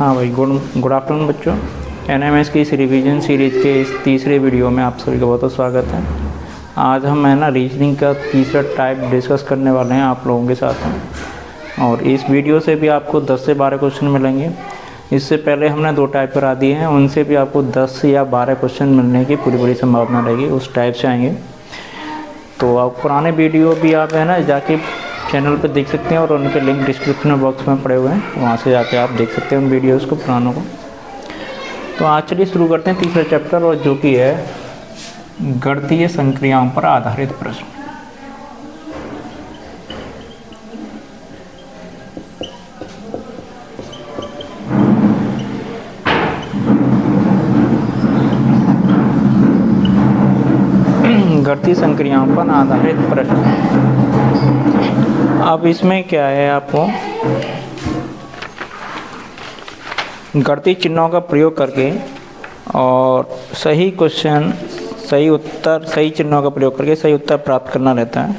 हाँ भाई, good afternoon बच्चों। एनएमएस की इस रिवीजन सीरीज़ के इस तीसरे वीडियो में आप सभी का बहुत बहुत स्वागत है। आज हम रीजनिंग का तीसरा टाइप डिस्कस करने वाले हैं आप लोगों के साथ में। और इस वीडियो से भी आपको 10 से 12 क्वेश्चन मिलेंगे। इससे पहले हमने 2 टाइप करा दिए हैं, उनसे भी आपको 10 या 12 क्वेश्चन मिलने की पूरी संभावना रहेगी, उस टाइप से आएंगे। तो आप पुराने वीडियो भी आप जाके चैनल पे देख सकते हैं और उनके लिंक डिस्क्रिप्शन बॉक्स में पड़े हुए हैं, वहाँ से जाके आप देख सकते हैं उन वीडियोस को, पुरानों को। तो आज चलिए शुरू करते हैं तीसरा चैप्टर, और जो कि है गणितीय संक्रियाओं पर आधारित प्रश्न। गणितीय संक्रियाओं पर आधारित प्रश्न। अब इसमें क्या है, आपको गणितीय चिन्हों का प्रयोग करके और सही क्वेश्चन, सही उत्तर, सही चिन्हों का प्रयोग करके सही उत्तर प्राप्त करना रहता है।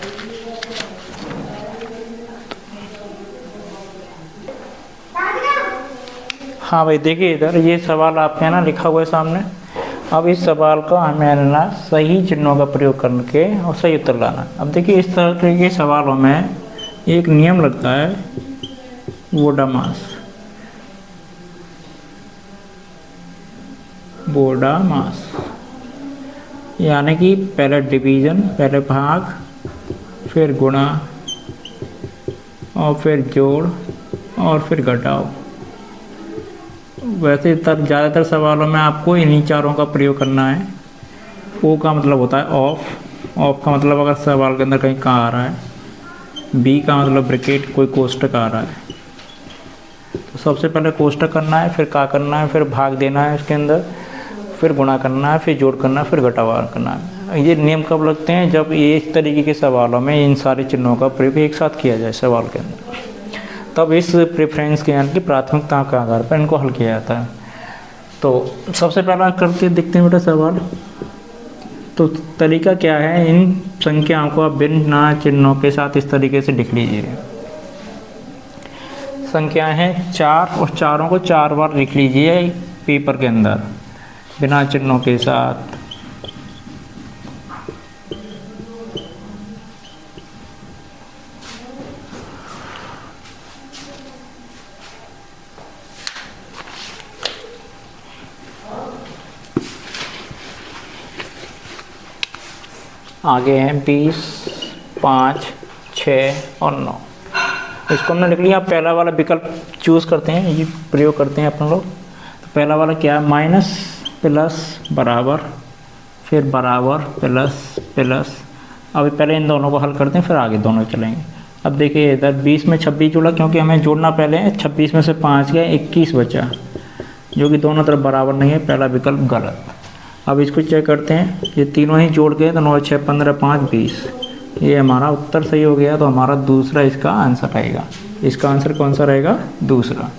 हाँ भाई, देखिए इधर ये सवाल आपके लिखा हुआ है सामने। अब इस सवाल का हमें सही चिन्हों का प्रयोग करके और सही उत्तर लाना। अब देखिए इस तरह के सवालों में एक नियम लगता है बोडामास, यानी कि पहले डिवीज़न, पहले भाग, फिर गुणा, और फिर जोड़, और फिर घटाओ। वैसे ज़्यादातर सवालों में आपको इन्हीं चारों का प्रयोग करना है। ओ का मतलब होता है ऑफ। ऑफ का मतलब अगर सवाल के अंदर कहीं कहाँ आ रहा है। बी का मतलब ब्रैकेट, कोई कोष्टक आ रहा है, तो सबसे पहले कोष्टक करना है, फिर का करना है, फिर भाग देना है उसके अंदर, फिर गुणा करना है, फिर जोड़ करना है, फिर घटाव करना है। ये नियम कब लगते हैं? जब ये इस तरीके के सवालों में इन सारे चिन्हों का प्रयोग एक साथ किया जाए सवाल के अंदर, तब इस प्रेफरेंस के यानी कि प्राथमिकता के आधार पर इनको हल किया जाता है। तो सबसे पहला करके देखते हैं बेटा सवाल। तो तरीका क्या है, इन संख्याओं को आप बिना चिन्हों के साथ इस तरीके से लिख लीजिए। संख्याएं हैं 4 और चारों को 4 बार लिख लीजिए पेपर के अंदर बिना चिन्हों के साथ। आगे हैं 20, 5, 6 और 9। इसको हमने लिख लिया। पहला वाला विकल्प चूज़ करते हैं, ये प्रयोग करते हैं अपन लोग। तो पहला वाला क्या है, माइनस, प्लस, बराबर, फिर बराबर, प्लस, प्लस। अभी पहले इन दोनों को हल करते हैं, फिर आगे दोनों चलेंगे। अब देखिए इधर 20 में 26 जोड़ा, क्योंकि हमें जोड़ना पहले है। 26 में से 5 गया, 21 बचा, जो कि दोनों तरफ बराबर नहीं है, पहला विकल्प गलत। अब इसको चेक करते हैं, ये तीनों ही जोड़ के तो 9, 6, 15, 5, 20, ये हमारा उत्तर सही हो गया। तो हमारा दूसरा इसका आंसर आएगा। इसका आंसर कौन सा रहेगा? दूसरा।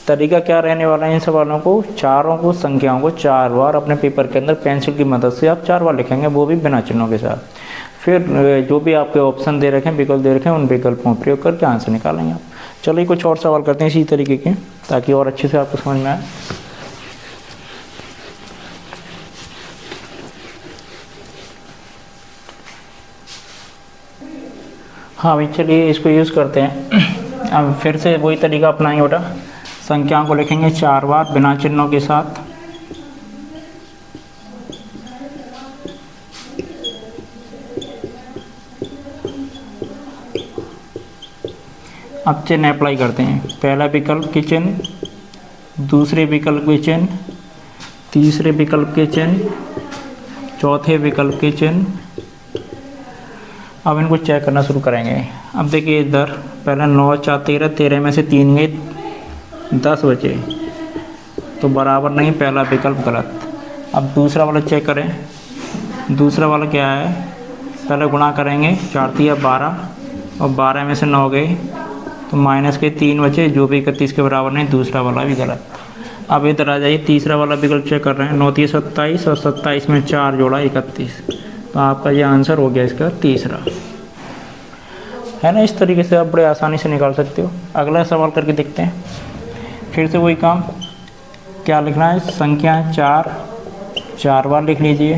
तरीका क्या रहने वाला है, इन सवालों को चारों को संख्याओं को 4 बार अपने पेपर के अंदर पेंसिल की मदद से आप 4 बार लिखेंगे, वो भी बिना चिन्हों के साथ। फिर जो भी आपके ऑप्शन दे रखे हैं, विकल्प दे रखे हैं, उन विकल्पों का प्रयोग करके आंसर निकालेंगे आप। चलिए कुछ और सवाल करते हैं इसी तरीके के, ताकि और अच्छे से आपको समझ में आए। हाँ भाई, चलिए इसको यूज़ करते हैं। अब फिर से वही तरीका अपनाएंगे बेटा। संख्याओं को लिखेंगे 4 बार बिना चिन्हों के साथ। अब चिन्ह अप्लाई करते हैं। पहला विकल्प के चिन्ह, दूसरे विकल्प के चिन्ह, तीसरे विकल्प के चिन्ह, चौथे विकल्प के चिन्ह। अब इनको चेक करना शुरू करेंगे। अब देखिए इधर पहले 9, 4, 13, 13 में से 3 गए, 10 बचे, तो बराबर नहीं, पहला विकल्प गलत। अब दूसरा वाला चेक करें। दूसरा वाला क्या है, पहले गुणा करेंगे, 4 तिया 12, और 12 में से 9 गए, तो माइनस के 3 बचे, जो भी 31 के बराबर नहीं, दूसरा वाला भी गलत। अब इधर आ जाइए, तीसरा वाला विकल्प चेक कर रहे हैं। 9 तिया 27, और 27 में 4 जोड़ा 31, तो आपका ये आंसर हो गया इसका तीसरा, है ना। इस तरीके से आप बड़े आसानी से निकाल सकते हो। अगला सवाल करके देखते हैं। फिर से वही काम, क्या लिखना है, संख्या 4 4 बार लिख लीजिए।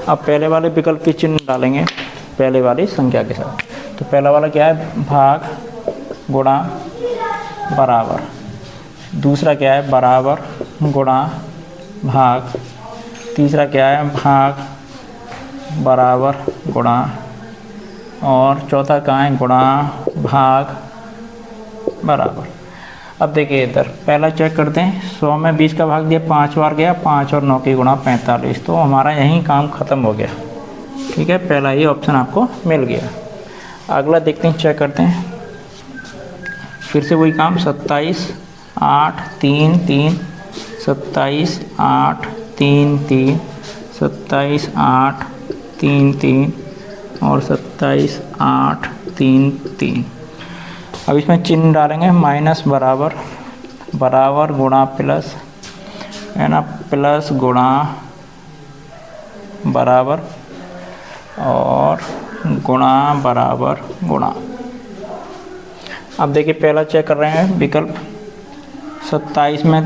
अब पहले वाले विकल्प के चिन्ह डालेंगे पहले वाली संख्या के साथ। तो पहला वाला क्या है, भाग गुणा बराबर। दूसरा क्या है, बराबर गुणा भाग। तीसरा क्या है, भाग बराबर गुणा। और चौथा कहाँ है, गुणा भाग बराबर। अब देखिए इधर पहला चेक करते हैं, 100 में 20 का भाग दिया, 5 बार गया, 5 और 9 की गुणा 45। तो हमारा यहीं काम ख़त्म हो गया। ठीक है, पहला ही ऑप्शन आपको मिल गया। अगला देखते हैं, चेक करते हैं, फिर से वही काम, 27 8 3 3, 27 8 3 3, 27 8 3 3 और 27 8 3 3। अब इसमें चिन्ह डालेंगे, माइनस बराबर, बराबर गुणा प्लस, है ना, प्लस गुणा बराबर और गुणा बराबर गुणा। अब देखिए पहला चेक कर रहे हैं विकल्प, 27 में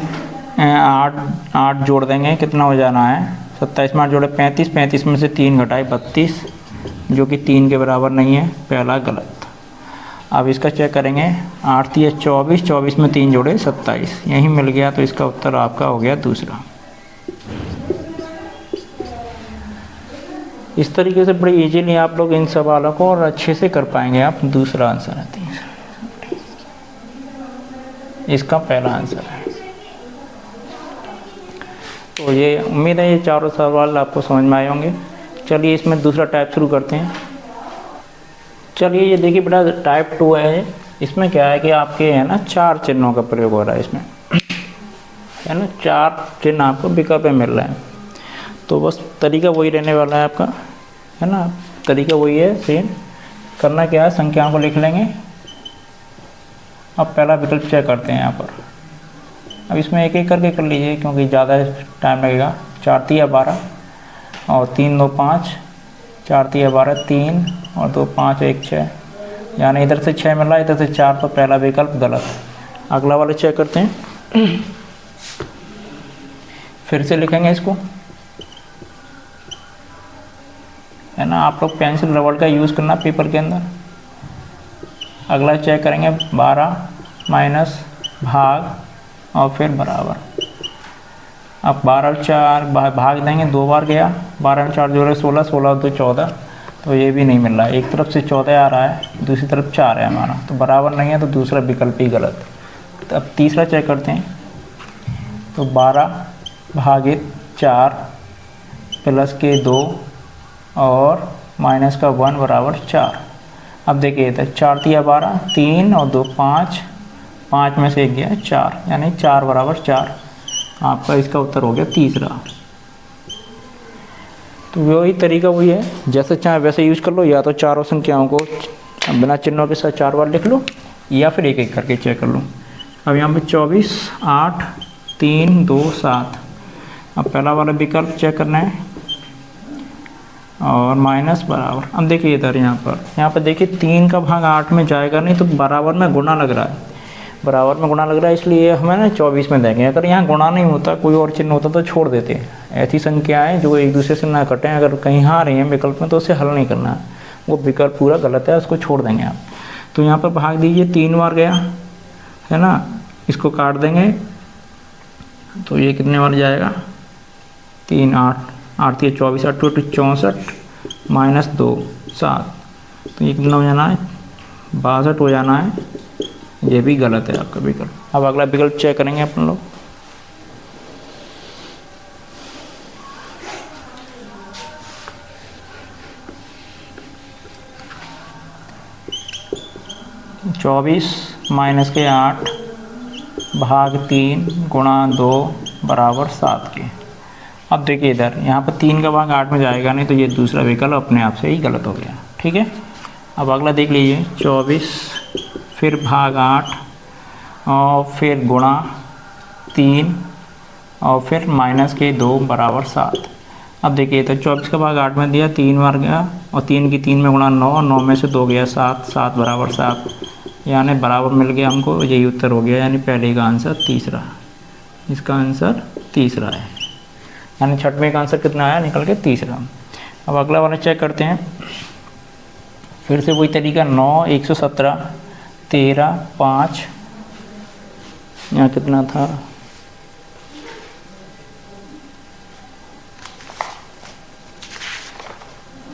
8 जोड़ देंगे, कितना हो जाना है, 27 में 8 जोड़े 35, 35 में से 3 घटाए 32, जो कि 3 के बराबर नहीं है, पहला गलत। अब इसका चेक करेंगे, 8 3 24, 24 में 3 जोड़े 27, यही मिल गया। तो इसका उत्तर आपका हो गया दूसरा। इस तरीके से बड़े इजीली आप लोग इन सवालों को और अच्छे से कर पाएंगे। आप दूसरा आंसर है, इसका पहला आंसर है। तो ये उम्मीद है ये चारों सवाल आपको समझ में आए होंगे। चलिए इसमें दूसरा टाइप शुरू करते हैं। चलिए ये देखिए बेटा, टाइप 2 है। इसमें क्या है कि आपके है ना 4 चिन्हों का प्रयोग हो रहा है इसमें, है ना, 4 चिन्ह आपको विकल्प में मिल रहे हैं। तो बस तरीका वही रहने वाला है आपका, है ना, तरीका वही है सेम। करना क्या है, संख्याओं को लिख लेंगे। अब पहला विकल्प चेक करते हैं यहाँ पर। अब इसमें एक एक करके कर लीजिए क्योंकि ज़्यादा टाइम लगेगा। 4 3 12 और 3 2 5, 4 3 12 3 और 2 5 1 6, यानी इधर से 6 मिल रहा है, इधर से 4, तो पहला विकल्प गलत। अगला वाला चेक करते हैं। फिर से लिखेंगे इसको, है ना, आप लोग पेंसिल रबड़ का यूज़ करना पेपर के अंदर। अगला चेक करेंगे, 12 माइनस भाग और फिर बराबर। अब 12 और 4 भाग देंगे, 2 बार गया, 12 में 4 जोड़े 16, 16 और 2 14, तो ये भी नहीं मिल रहा है। एक तरफ से 14 आ रहा है, दूसरी तरफ 4 है हमारा, तो बराबर नहीं है, तो दूसरा विकल्प ही गलत। तो अब तीसरा चेक करते हैं। तो 12 भागित 4 प्लस के 2 और माइनस का 1 बराबर 4। अब देखिए इधर 4 3 12, 3 और 2 5, 5 में से 1 गया 4, यानी 4 बराबर 4। आपका इसका उत्तर हो गया तीसरा। तो वही तरीका वही है, जैसे चाहे वैसे यूज कर लो, या तो चारों संख्याओं को बिना चिन्हों के साथ 4 बार लिख लो, या फिर एक एक करके चेक कर लो। अब यहाँ पे 24 8 3 2 7। अब पहला वाला विकल्प चेक करना है और माइनस बराबर। अब देखिए इधर यहाँ पर देखिए 3 का भाग 8 में जाएगा नहीं, तो बराबर में गुणा लग रहा है, बराबर में गुणा लग रहा है, इसलिए हमें ना 24 में देंगे। अगर यहाँ गुणा नहीं होता, कोई और चिन्ह होता तो छोड़ देते हैं। ऐसी संख्याएं जो एक दूसरे से ना कटें, अगर कहीं आ रही हैं विकल्प में, तो उसे हल नहीं करना है, वो विकल्प पूरा गलत है, उसको छोड़ देंगे आप। तो यहाँ पर भाग दीजिए, 3 बार गया, है ना, इसको काट देंगे, तो ये कितने बार जाएगा, 3 8 8 3 24 8 2 64 माइनस 2 7, तो ये कितना हो जाना है, 62 हो जाना है। ये भी गलत है आपका विकल्प। अब अगला विकल्प चेक करेंगे अपन लोग। चौबीस माइनस के 8 भाग 3 गुणा 2 बराबर 7 के। अब देखिए इधर यहाँ पर 3 का भाग 8 में जाएगा नहीं, तो ये दूसरा विकल्प अपने आप से ही गलत हो गया। ठीक है, अब अगला देख लीजिए, 24 फिर भाग 8 और फिर गुणा 3 और फिर माइनस के 2 बराबर 7। अब देखिए तो 24 का भाग 8 में दिया, 3 बार गया और 3 की 3 में गुणा 9, 9 में से 2 गया 7, 7 बराबर 7, यानी बराबर मिल गया हमको, यही उत्तर हो गया। यानी पहले का आंसर तीसरा, इसका आंसर तीसरा है। यानी छठवें का आंसर कितना आया निकल के तीसरा। अब अगला वाला चेक करते हैं, फिर से वही तरीका 9, 117, 13, 5, यहाँ कितना था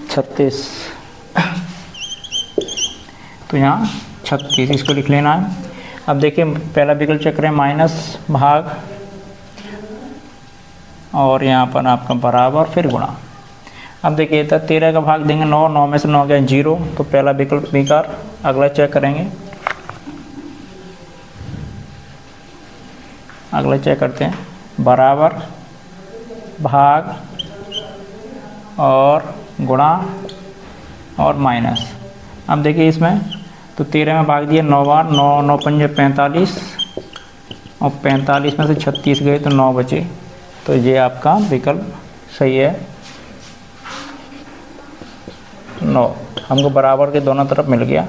36, तो यहाँ 36 इसको लिख लेना है। अब देखिए पहला विकल्प चेक करें, माइनस भाग और यहाँ पर आपका बराबर फिर गुणा। अब देखिए तो 13 का भाग देंगे 9, 9 में से 9 गया 0, तो पहला विकल्प बेकार। अगला चेक करेंगे, अगला चेक करते हैं, बराबर भाग और गुणा और माइनस। अब देखिए इसमें तो 13 में भाग दिया 9 बार, 9, 9 पंजे 45 और 45 में से 36 गए तो 9 बचे, तो ये आपका विकल्प सही है 9। हमको बराबर के दोनों तरफ मिल गया,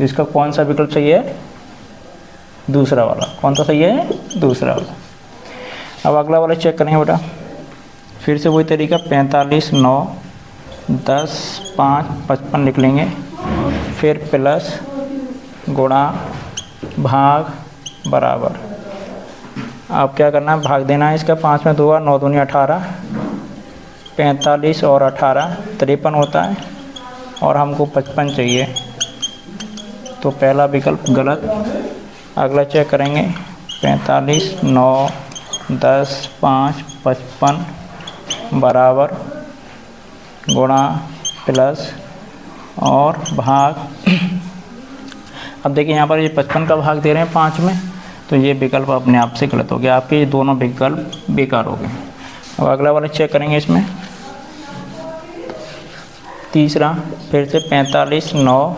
इसका कौन सा विकल्प सही है, दूसरा वाला। कौन सा सही है, दूसरा वाला। अब अगला वाला चेक करेंगे बेटा, फिर से वही तरीका 45, 9, 10, 5, 55 लिख लेंगे, फिर प्लस गुणा भाग बराबर। अब क्या करना है, भाग देना है इसका, 5 में 2 बार, 9 दूनी 18, 45 और 18 53 होता है और हमको 55 चाहिए, तो पहला विकल्प गलत। अगला चेक करेंगे, 45, 9, 10, 5, 55 बराबर गुणा प्लस और भाग। अब देखिए यहाँ पर ये 55 का भाग दे रहे हैं 5 में, तो ये विकल्प अपने आप से गलत हो गया, आपके ये दोनों विकल्प बेकार हो गए। अब अगला वाला चेक करेंगे, इसमें तीसरा फिर से 45, 9,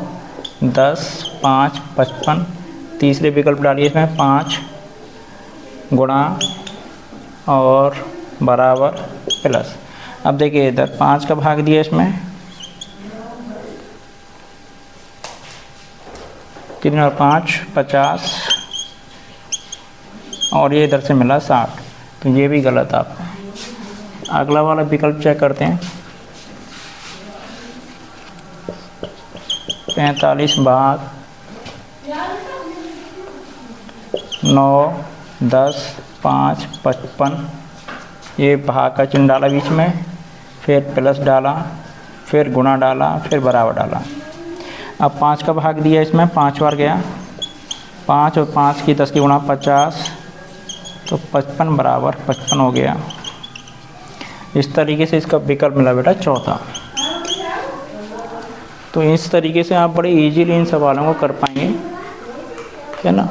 10, 5, 55, तीसरे विकल्प डालिए इसमें 5 गुणा और बराबर प्लस। अब देखिए इधर 5 का भाग दिया इसमें, 3 और 5 50 और ये इधर से मिला 60, तो ये भी गलत आपका। अगला वाला विकल्प चेक करते हैं, 45 भाग 9, 10, 5, 55, ये भाग का चिन्ह डाला बीच में, फिर प्लस डाला, फिर गुणा डाला, फिर बराबर डाला। अब 5 का भाग दिया इसमें, 5 बार गया, 5 और 5 की 10 की गुणा 50, तो 55 बराबर 55 हो गया। इस तरीके से इसका विकल्प मिला बेटा चौथा। तो इस तरीके से आप बड़े इजीली इन सवालों को कर पाएंगे, है ना।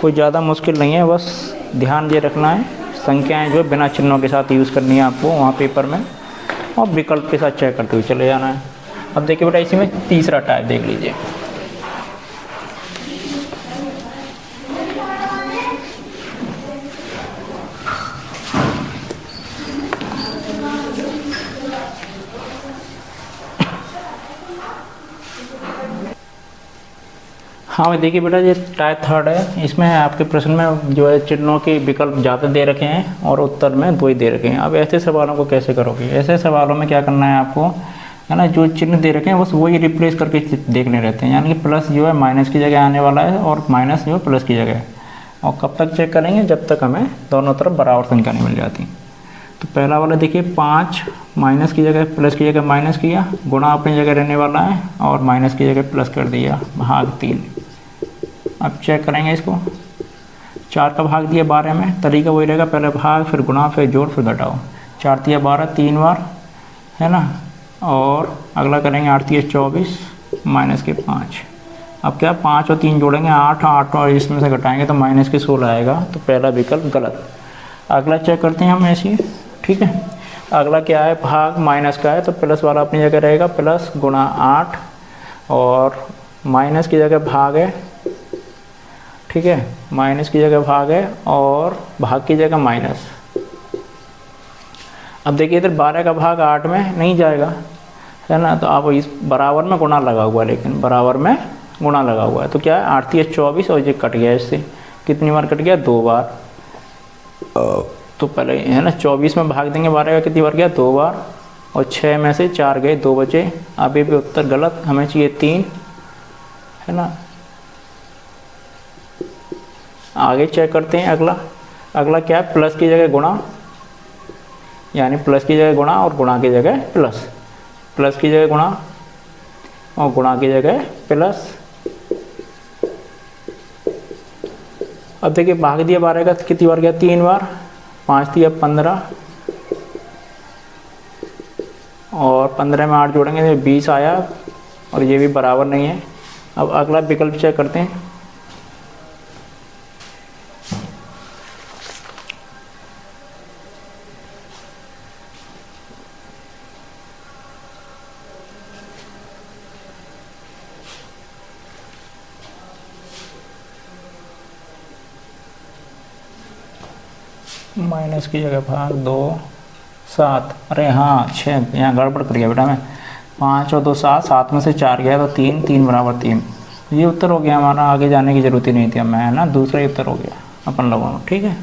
कोई ज़्यादा मुश्किल नहीं है, बस ध्यान ये रखना है संख्याएं जो बिना चिन्हों के साथ यूज़ करनी है आपको वहाँ पेपर में, और विकल्प के साथ चेक करते हुए चले जाना है। अब देखिए बेटा इसी में तीसरा टाइप देख लीजिए। हाँ देखिए बेटा ये टाइप थर्ड है, इसमें आपके प्रश्न में जो है चिन्हों के विकल्प ज़्यादा दे रखे हैं और उत्तर में 2 ही दे रखे हैं। अब ऐसे सवालों को कैसे करोगे, ऐसे सवालों में क्या करना है आपको, है ना, जो चिन्ह दे रखे हैं बस वही रिप्लेस करके देखने रहते हैं, यानी कि प्लस जो है माइनस की जगह आने वाला है और माइनस जो है प्लस की जगह। और कब तक चेक करेंगे, जब तक हमें दोनों तरफ बराबर संख्या नहीं मिल जाती। तो पहला वाला देखिए 5 माइनस की जगह प्लस की जगह माइनस किया, गुणा अपनी जगह रहने वाला है और माइनस की जगह प्लस कर दिया, भाग 3। अब चेक करेंगे इसको, 4 का भाग दिया 12 में, तरीका वही रहेगा, पहले भाग फिर गुणा फिर जोड़ फिर घटाओ। 4 तिया 12 3 बार, है ना, और अगला करेंगे 8 तिया 24 माइनस के 5। अब क्या 5 और 3 जोड़ेंगे 8, 8 और इसमें से घटाएंगे तो माइनस के 16 आएगा, तो पहला विकल्प गलत। अगला चेक करते हैं हम ऐसे, ठीक है। अगला क्या है, भाग माइनस का है तो प्लस वाला अपनी जगह रहेगा, प्लस गुणा 8 और माइनस की जगह भाग है, ठीक है, माइनस की जगह भाग है और भाग की जगह माइनस। अब देखिए इधर 12 का भाग 8 में नहीं जाएगा, है ना, तो आप इस बराबर में गुणा लगा हुआ है, लेकिन बराबर में गुणा लगा हुआ है तो क्या है 8 3 24 और ये कट गया, इससे कितनी बार कट गया 2 बार। तो पहले है ना 24 में भाग देंगे 12 का, कितनी बार गया 2 बार, और 6 में से 4 गए 2 बचे। अब ये भी उत्तर गलत, हमें चाहिए 3, है ना। आगे चेक करते हैं अगला। अगला क्या है, प्लस की जगह गुणा, यानी प्लस की जगह गुणा और गुणा की जगह प्लस, प्लस की जगह गुणा और गुणा की जगह प्लस। अब देखिए भाग दिया 12 का, कितनी बार गया 3 बार, 5 दिया 15 और 15 में 8 जोड़ेंगे तो 20 आया, और ये भी बराबर नहीं है। अब अगला विकल्प चेक करते हैं। माइनस की जगह भाग 2 7, अरे हाँ 6, यहाँ गड़बड़ कर गया बेटा मैं, 5 और 2 7, 7 में से 4 गया तो 3, 3 बराबर 3, ये उत्तर हो गया हमारा। आगे जाने की ज़रूरत ही नहीं थी, मैं है ना दूसरा ही उत्तर हो गया अपन लोगों को। ठीक है,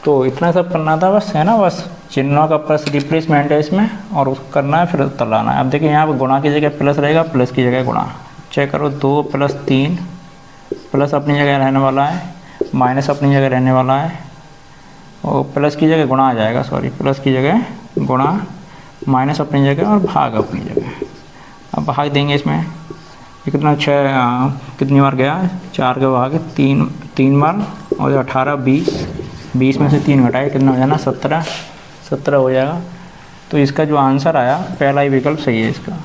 तो इतना सब करना था बस, है ना, बस चिन्हों का प्लस रिप्लेसमेंट है इसमें, और उसको करना है फिर उत्तर लाना है। अब देखिए यहाँ पर गुणा की जगह प्लस रहेगा, प्लस की जगह गुणा। चेक करो 2 + 3, प्लस अपनी जगह रहने वाला है, माइनस अपनी जगह रहने वाला है, और प्लस की जगह गुणा आ जाएगा, सॉरी प्लस की जगह गुणा, माइनस अपनी जगह और भाग अपनी जगह। अब भाग देंगे इसमें, ये कितना 6 कितनी बार गया 4 का भाग 3 बार, और 18 20 में से 3 घटाए कितना हो जाना 17 हो जाएगा। तो इसका जो आंसर आया पहला ही विकल्प सही है इसका।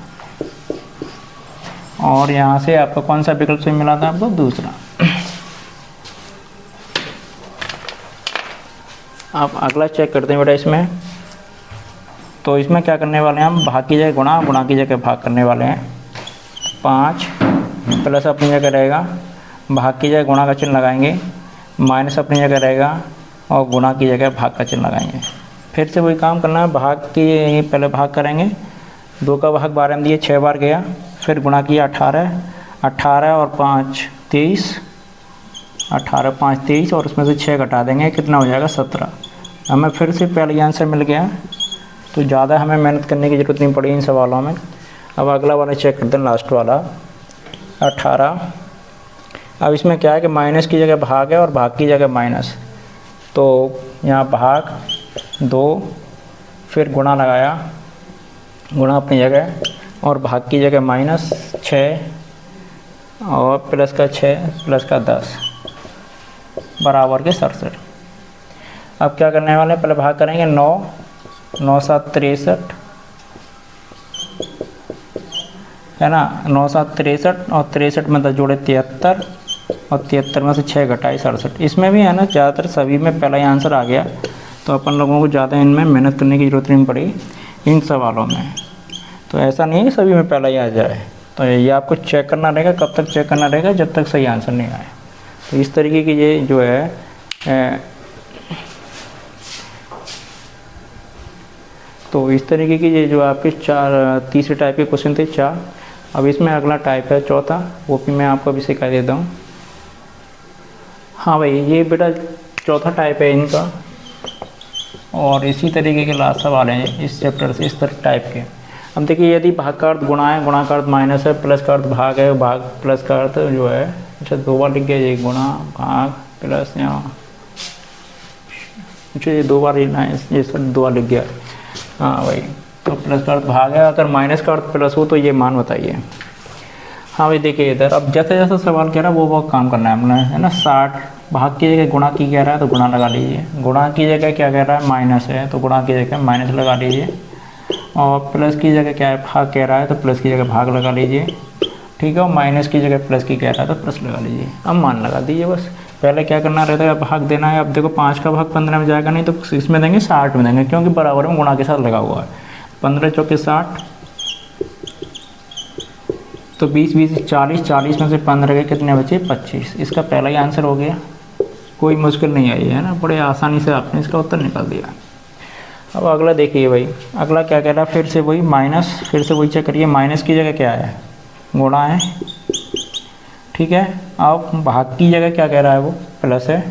और यहाँ से आपको कौन सा विकल्प सही मिला था आपको, दूसरा। अब अगला चेक करते हैं बेटा इसमें। तो इसमें क्या करने वाले हैं हम, भाग की जगह गुणा, गुणा की जगह भाग करने वाले हैं। 5 प्लस अपनी जगह रहेगा, भाग की जगह गुणा का चिन्ह लगाएंगे, माइनस अपनी जगह रहेगा और गुणा की जगह भाग का चिन्ह लगाएंगे। फिर से वही काम करना है, भाग की पहले भाग करेंगे, 2 का भाग 12 में दिए 6 बार गया, फिर गुणा किया 18 और 5 23, 18 5 23 और उसमें से 6 घटा देंगे, कितना हो जाएगा 17। हमें फिर से पहले आंसर मिल गया, तो ज़्यादा हमें मेहनत करने की ज़रूरत नहीं पड़ी इन सवालों में। अब अगला वाला चेक करते हैं, लास्ट वाला 18। अब इसमें क्या है कि माइनस की जगह भाग है और भाग की जगह माइनस, तो यहाँ भाग 2, फिर गुणा लगाया, गुणा अपनी जगह और भाग की जगह माइनस 6 और प्लस का 6 प्लस का 10 बराबर के 67। अब क्या करने वाले हैं, पहले भाग करेंगे 9 7 63, है ना, 9 7 63 और 63 में 10 जोड़े 73 और 73 में से 6 घटाए 67। इसमें भी है ना ज़्यादातर सभी में पहला ही आंसर आ गया, तो अपन लोगों को ज़्यादा इनमें मेहनत करने की ज़रूरत नहीं पड़ी इन सवालों में। तो ऐसा नहीं है कि सभी में पहला ही आ जाए, तो ये आपको चेक करना रहेगा। कब तक चेक करना रहेगा, जब तक सही आंसर नहीं आए। तो इस तरीके की ये जो है तो इस तरीके की ये जो आपके तीसरे टाइप के क्वेश्चन थे 4। अब इसमें अगला टाइप है चौथा, वो भी मैं आपको अभी सिखा देता हूँ। हाँ भाई, ये बेटा चौथा टाइप है इनका, और इसी तरीके के लास्ट सवाल हैं इस चैप्टर से, इस तरह टाइप के। अब देखिए, यदि भाग का अर्थ गुणा है, गुणा का अर्थ माइनस है, प्लस का अर्थ भाग है, भाग प्लस का अर्थ जो है, अच्छा 2 बार लिख गया ये, गुणा भाग प्लस, यहाँ अच्छा ये 2 बार लिखना है, ये सब 2 बार लिख गया। हाँ भाई, तो प्लस का अर्थ भाग है, अगर माइनस का अर्थ प्लस हो तो ये मान बताइए। हाँ भाई देखिए इधर, अब जैसे जैसा सवाल कह रहा है वो काम करना है हमने, है ना। 60 भाग की जगह गुणा की कह रहा है तो गुणा लगा लीजिए, गुणा की जगह क्या कह रहा है माइनस है तो गुणा की जगह माइनस लगा लीजिए, और प्लस की जगह क्या है भाग कह रहा है तो प्लस की जगह भाग लगा लीजिए, ठीक है। और माइनस की जगह प्लस की कह रहा है तो प्लस लगा लीजिए। अब मान लगा दीजिए बस। पहले क्या करना रहता है, भाग देना है। अब देखो 5 का भाग 15 में जाएगा नहीं, तो इसमें देंगे 60 में देंगे, क्योंकि बराबर में गुणा के साथ लगा हुआ है। 15 चौके 60, तो 20 20 40, 40 में से 15 के कितने बचे 25। इसका पहला ही आंसर हो गया, कोई मुश्किल नहीं आई है ना, बड़े आसानी से आपने इसका उत्तर निकाल दिया। अब अगला देखिए भाई, अगला क्या कह रहा है, फिर से वही माइनस, फिर से वही चेक करिए, माइनस की जगह क्या है, गुणा है, ठीक है। अब भाग की जगह क्या कह रहा है, वो प्लस है,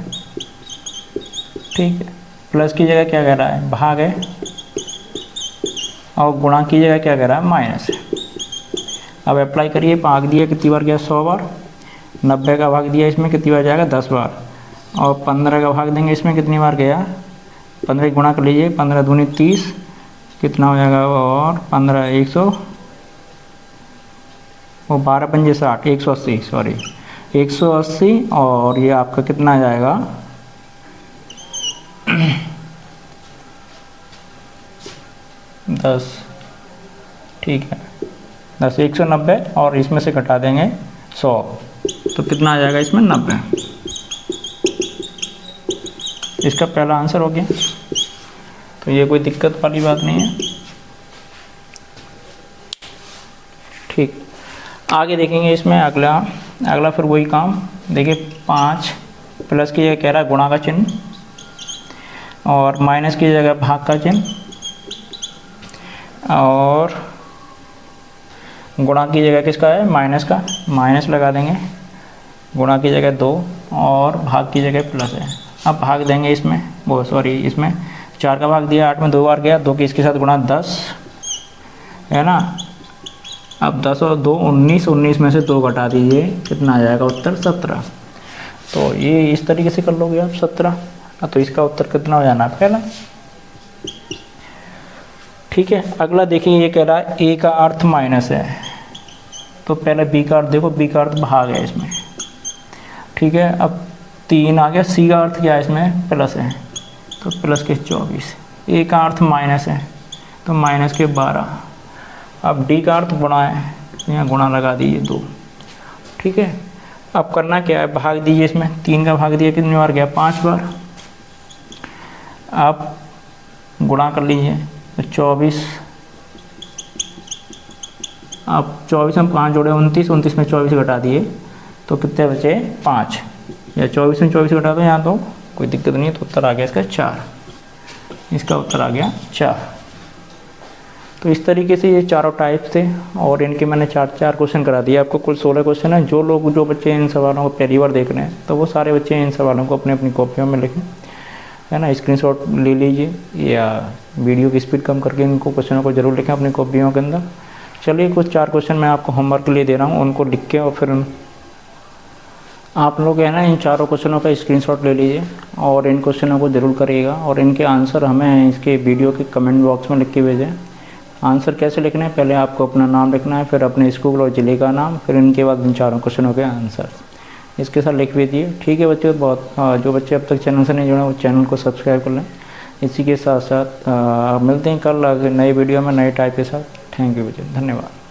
ठीक है। प्लस की जगह क्या कह रहा है, भाग है, और गुणा की जगह क्या कह रहा है, माइनस है। अब अप्लाई करिए, भाग दिया कितनी बार गया, 100 बार, 90 का भाग दिया इसमें कितनी बार जाएगा, 10 बार, और 15 का भाग देंगे इसमें कितनी बार गया, 15 गुणा कर लीजिए, 15 दूनी 30, कितना हो जाएगा, और 15 100, वो 12 पंजे 60, 180, सॉरी 180, और ये आपका कितना आ जाएगा 10, ठीक है, 10 190, और इसमें से घटा देंगे 100, तो कितना आ जाएगा इसमें 90। इसका पहला आंसर हो गया, तो ये कोई दिक्कत वाली बात नहीं है, ठीक। आगे देखेंगे इसमें अगला फिर वही काम, देखिए 5 प्लस की जगह कह रहा है गुणा का चिन्ह, और माइनस की जगह भाग का चिन्ह, और गुणा की जगह किसका है, माइनस का, माइनस लगा देंगे, गुणा की जगह 2, और भाग की जगह प्लस है। अब भाग देंगे इसमें, वो सॉरी इसमें 4 का भाग दिया, 8 में 2 बार गया, 2 की इसके साथ गुणा 10 है ना। अब 10 और 2 19, 19 में से 2 घटा दीजिए, कितना आ जाएगा उत्तर 17। तो ये इस तरीके से कर लोगे आप 17, तो इसका उत्तर कितना हो जाना पहला, ठीक है। अगला देखिए, ये कह रहा है ए का अर्थ माइनस है, तो पहले बी का अर्थ देखो, बी का अर्थ भाग है इसमें, ठीक है। अब 3 आ गया, सी का अर्थ क्या है इसमें, प्लस है, तो प्लस के 24, ए का अर्थ माइनस है, तो माइनस के 12, अब डी का अर्थ गुणा है, यहाँ गुणा लगा दीजिए 2, ठीक है। अब करना क्या है, भाग दीजिए इसमें, 3 का भाग दिया कितनी बार गया, 5 बार, आप गुणा कर लीजिए, तो 24, आप 24 में 5 जोड़े 29, 29 में 24 घटा दिए, तो कितने बचे 5, या 24 में 24 घटा दो यहाँ, तो कोई दिक्कत नहीं है, तो उत्तर आ गया इसका 4, इसका उत्तर आ गया 4। तो इस तरीके से ये चारों टाइप थे, और इनके मैंने 4 क्वेश्चन करा दिए आपको, कुल 16 क्वेश्चन है। जो बच्चे इन सवालों को पहली बार देख रहे हैं, तो वो सारे बच्चे इन सवालों को अपनी कॉपियों में लिखें, है ना, स्क्रीनशॉट ले लीजिए, या वीडियो की स्पीड कम करके इनको क्वेश्चनों को जरूर लिखें अपनी कॉपियों के अंदर। चलिए, कुछ 4 क्वेश्चन मैं आपको होमवर्क के लिए दे रहा हूँ, उनको लिख के, और फिर आप लोग है ना इन चारों क्वेश्चनों का स्क्रीनशॉट ले लीजिए, और इन क्वेश्चनों को ज़रूर करिएगा, और इनके आंसर हमें इसके वीडियो के कमेंट बॉक्स में लिख के भेजें। आंसर कैसे लिखना है, पहले आपको अपना नाम लिखना है, फिर अपने स्कूल और ज़िले का नाम, फिर इनके बाद इन चारों क्वेश्चनों के आंसर इसके साथ लिख भी दिए, ठीक है बच्चों। जो बच्चे अब तक चैनल से नहीं जुड़े वो चैनल को सब्सक्राइब कर लें। इसी के साथ साथ मिलते हैं कल नए वीडियो में नए टाइप के साथ। थैंक यू बच्चों, धन्यवाद।